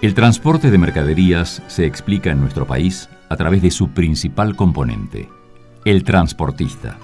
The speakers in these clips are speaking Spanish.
El transporte de mercaderías se explica en nuestro país a través de su principal componente, el transportista.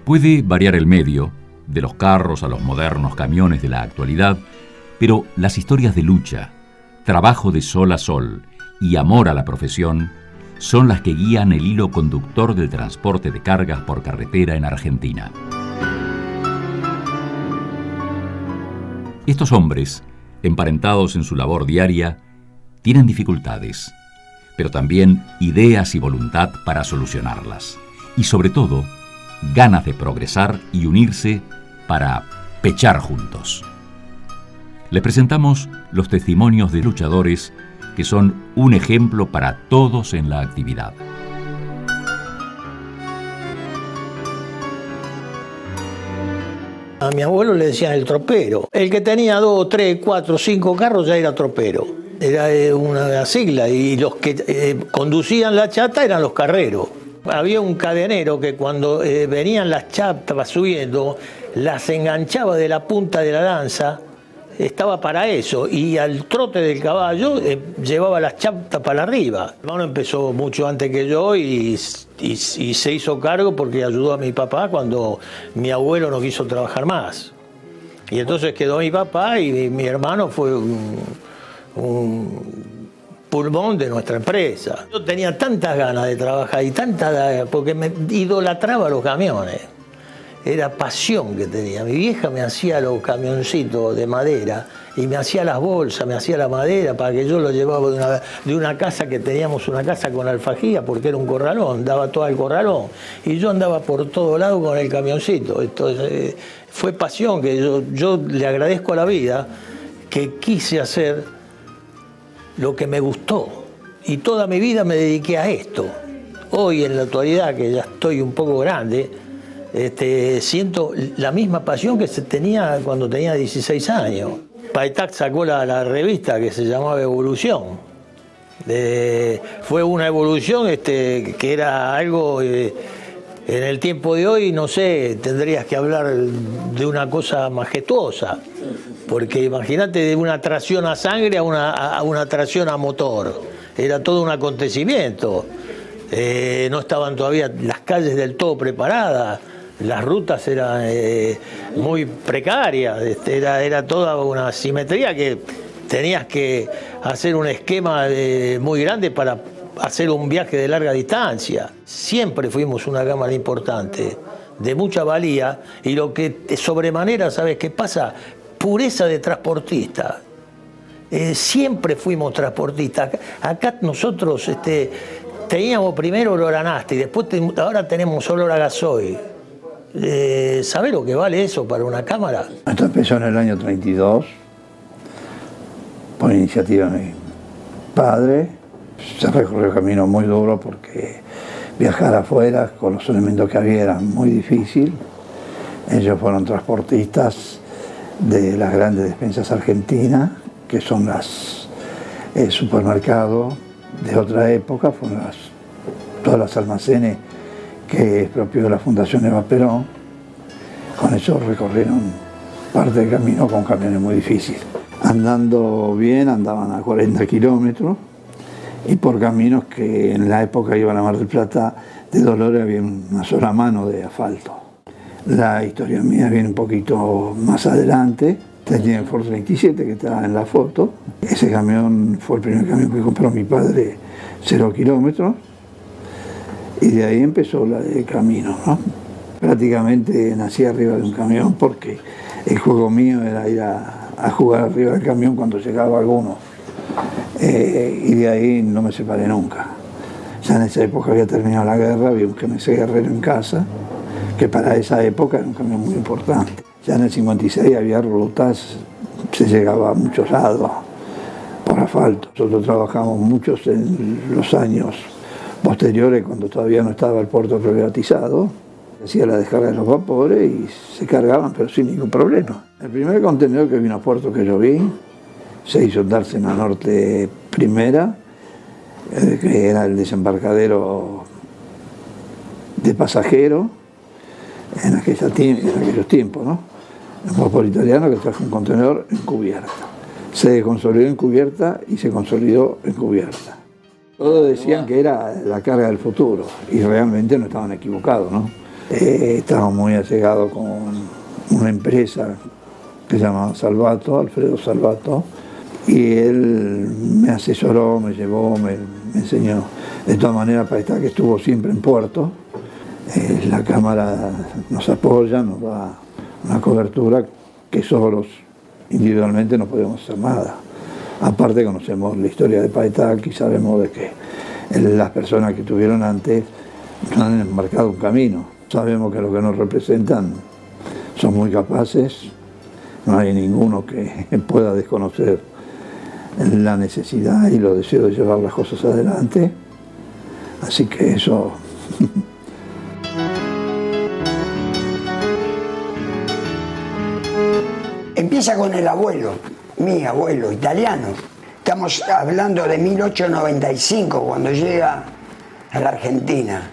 Puede variar el medio, de los carros a los modernos camiones de la actualidad, pero las historias de lucha, trabajo de sol a sol y amor a la profesión son las que guían el hilo conductor del transporte de cargas por carretera en Argentina. Estos hombres, emparentados en su labor diaria, tienen dificultades, pero también ideas y voluntad para solucionarlas. Y sobre todo, ganas de progresar y unirse para pechar juntos. Les presentamos los testimonios de luchadores que son un ejemplo para todos en la actividad. A mi abuelo le decían el tropero. El que tenía 2, 3, 4, 5 carros ya era tropero. Era una sigla y los que conducían la chata eran los carreros. Había un cadenero que cuando venían las chatas subiendo, las enganchaba de la punta de la lanza, estaba para eso, y al trote del caballo llevaba las chatas para arriba. Mi hermano empezó mucho antes que yo y se hizo cargo porque ayudó a mi papá cuando mi abuelo no quiso trabajar más. Y entonces quedó mi papá y mi hermano fue un pulmón de nuestra empresa. Yo tenía tantas ganas de trabajar porque me idolatraba los camiones. Era pasión que tenía. Mi vieja me hacía los camioncitos de madera y me hacía las bolsas, me hacía la madera para que yo lo llevaba de una casa que teníamos, una casa con alfajía, porque era un corralón, daba todo el corralón. Y yo andaba por todo lado con el camioncito. Entonces, fue pasión que yo le agradezco a la vida que quise hacer lo que me gustó. Y toda mi vida me dediqué a esto. Hoy, en la actualidad, que ya estoy un poco grande, siento la misma pasión que se tenía cuando tenía 16 años. Paetac sacó la revista que se llamaba Evolución. Fue una evolución que era algo, en el tiempo de hoy, no sé, tendrías que hablar de una cosa majestuosa. Porque imagínate, de una tracción a sangre a una tracción a motor. Era todo un acontecimiento. No estaban todavía las calles del todo preparadas. Las rutas eran muy precarias, era toda una simetría que tenías que hacer un esquema muy grande para hacer un viaje de larga distancia. Siempre fuimos una cámara importante, de mucha valía, y lo que sobremanera, ¿sabes qué pasa? Pureza de transportista. Siempre fuimos transportistas. Acá nosotros teníamos primero olor a nafta y después ahora tenemos olor a gasoil. ¿Sabe lo que vale eso para una cámara? Esto empezó en el año 32, por iniciativa de mi padre. Se recorrió un camino muy duro porque viajar afuera con los elementos que había era muy difícil. Ellos fueron transportistas de las grandes despensas argentinas, que son las supermercados de otra época, fueron todas las almacenes que es propio de la Fundación Eva Perón. Con eso recorrieron parte del camino con camiones muy difíciles. Andando bien, andaban a 40 kilómetros y por caminos que en la época iban a Mar del Plata, de Dolores había una sola mano de asfalto. La historia mía viene un poquito más adelante. Tenía el Ford 37 que está en la foto. Ese camión fue el primer camión que compró mi padre, 0 kilómetros. Y de ahí empezó la de camino, ¿no? Prácticamente nací arriba de un camión porque el juego mío era ir a jugar arriba del camión cuando llegaba alguno. Y de ahí no me separé nunca. Ya en esa época había terminado la guerra, había un GMC Guerrero en casa, que para esa época era un camión muy importante. Ya en el 56 había rutas, se llegaba a muchos lados por asfalto. Nosotros trabajamos muchos en los años posteriores, cuando todavía no estaba el puerto privatizado. Se hacía la descarga de los vapores y se cargaban, pero sin ningún problema. El primer contenedor que vino a puerto que yo vi se hizo en Dársena Norte Primera, que era el desembarcadero de pasajeros en aquellos tiempos, ¿no? Un vapor italiano que trajo un contenedor encubierto. Se consolidó en cubierta y se consolidó en cubierta. Todos decían que era la carga del futuro y realmente no estaban equivocados, ¿no? Estábamos muy allegados con una empresa que se llamaba Salvato, Alfredo Salvato, y él me asesoró, me llevó, me enseñó. De todas maneras, Paetá, que estuvo siempre en puerto, la cámara nos apoya, nos da una cobertura que solos, individualmente, no podemos hacer nada. Aparte conocemos la historia de Paetá y sabemos de que las personas que tuvieron antes nos han marcado un camino. Sabemos que los que nos representan son muy capaces, no hay ninguno que pueda desconocer la necesidad y los deseos de llevar las cosas adelante. Así que eso... Empieza con el abuelo, mi abuelo italiano. Estamos hablando de 1895, cuando llega a la Argentina.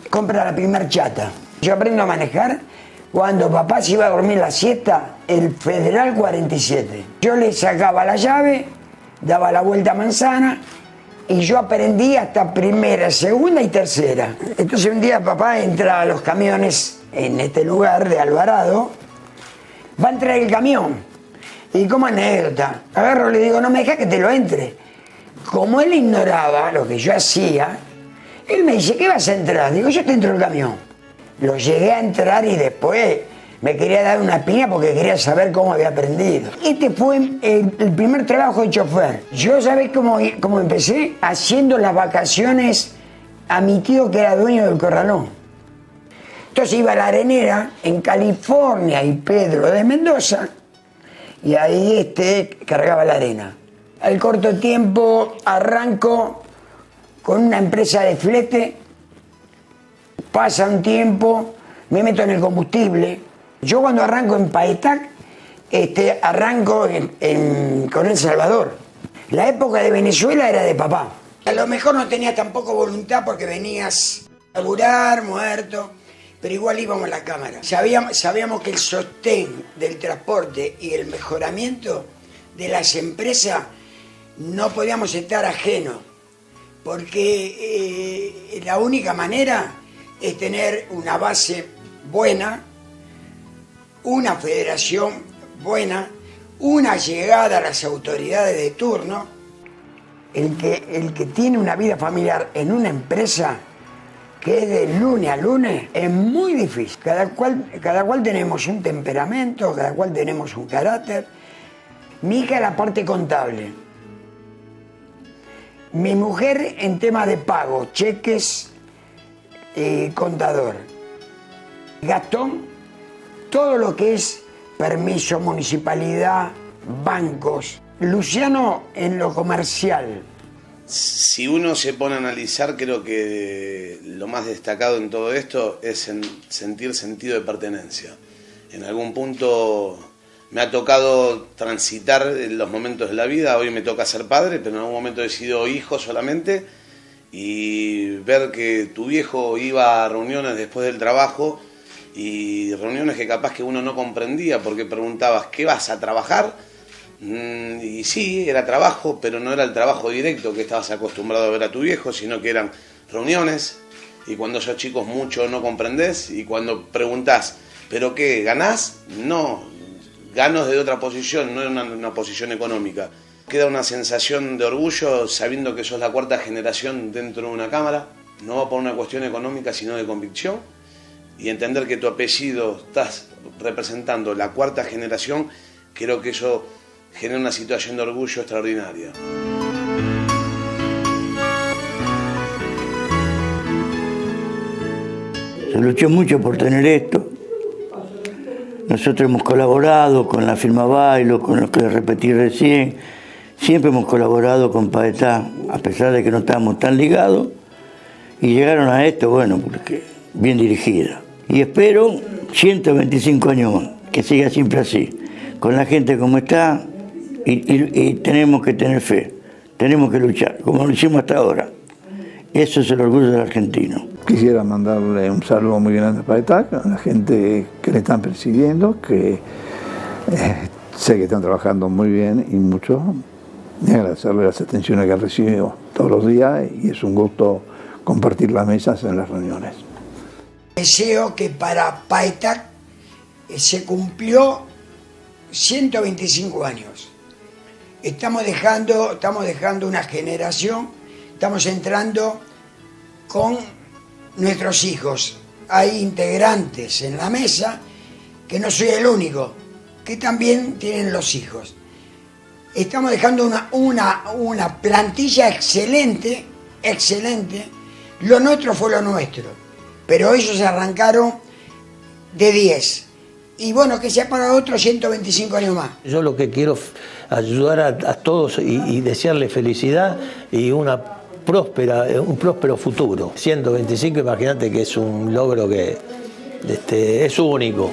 Compra la primer chata. Yo aprendo a manejar cuando papá se iba a dormir la siesta, el Federal 47. Yo le sacaba la llave, daba la vuelta a manzana y yo aprendí hasta primera, segunda y tercera. Entonces un día papá entra a los camiones en este lugar de Alvarado, va a entrar el camión y como anécdota, agarro y le digo, no me dejes que te lo entre. Como él ignoraba lo que yo hacía, él me dice, ¿qué vas a entrar? Digo, yo te entro el camión. Lo llegué a entrar y después me quería dar una piña porque quería saber cómo había aprendido. Este fue el primer trabajo de chofer. Yo, ¿sabés cómo empecé? Haciendo las vacaciones a mi tío que era dueño del corralón. Entonces iba a la arenera en California y Pedro de Mendoza y ahí cargaba la arena. Al corto tiempo arranco con una empresa de flete, pasa un tiempo, me meto en el combustible. Yo cuando arranco en Paetá, arranco con El Salvador. La época de Venezuela era de papá. A lo mejor no tenías tampoco voluntad porque venías a laburar, muerto, pero igual íbamos a la cámara. Sabíamos que el sostén del transporte y el mejoramiento de las empresas no podíamos estar ajenos, porque la única manera es tener una base buena, una federación buena, una llegada a las autoridades de turno. El que tiene una vida familiar en una empresa que es de lunes a lunes es muy difícil. Cada cual tenemos un temperamento, cada cual tenemos un carácter. Mi hija la parte contable. Mi mujer en tema de pago, cheques, contador. Gastón, todo lo que es permiso, municipalidad, bancos. Luciano en lo comercial. Si uno se pone a analizar, creo que lo más destacado en todo esto es sentir sentido de pertenencia. En algún punto me ha tocado transitar los momentos de la vida, hoy me toca ser padre, pero en algún momento he sido hijo solamente, y ver que tu viejo iba a reuniones después del trabajo, y reuniones que capaz que uno no comprendía porque preguntabas, ¿qué vas a trabajar? Y sí, era trabajo, pero no era el trabajo directo que estabas acostumbrado a ver a tu viejo, sino que eran reuniones, y cuando sos chicos mucho no comprendés, y cuando preguntás, ¿pero qué? ¿Ganás? No, gano desde otra posición, no en una posición económica. Queda una sensación de orgullo sabiendo que sos la cuarta generación dentro de una cámara, no va por una cuestión económica sino de convicción, y entender que tu apellido estás representando la cuarta generación, creo que eso genera una situación de orgullo extraordinaria. Se luchó mucho por tener esto. Nosotros hemos colaborado con la firma Bailo, con lo que les repetí recién. Siempre hemos colaborado con Paetá, a pesar de que no estábamos tan ligados. Y llegaron a esto, bueno, porque bien dirigida. Y espero 125 años más, que siga siempre así, con la gente como está, y tenemos que tener fe, tenemos que luchar, como lo hicimos hasta ahora. Eso es el orgullo del argentino. Quisiera mandarle un saludo muy grande a Paetá, a la gente que le están persiguiendo, que sé que están trabajando muy bien y mucho, y agradecerle las atenciones que recibo todos los días, y es un gusto compartir las mesas en las reuniones. Deseo que para Paeta se cumplió 125 años. Estamos dejando una generación, estamos entrando con nuestros hijos. Hay integrantes en la mesa, que no soy el único, que también tienen los hijos. Estamos dejando una plantilla excelente, excelente. Lo nuestro fue lo nuestro, pero ellos arrancaron de 10. Y bueno, que sea para otros 125 años más. Yo lo que quiero es ayudar a todos y desearles felicidad y un próspero futuro. 125, imagínate que es un logro que es único.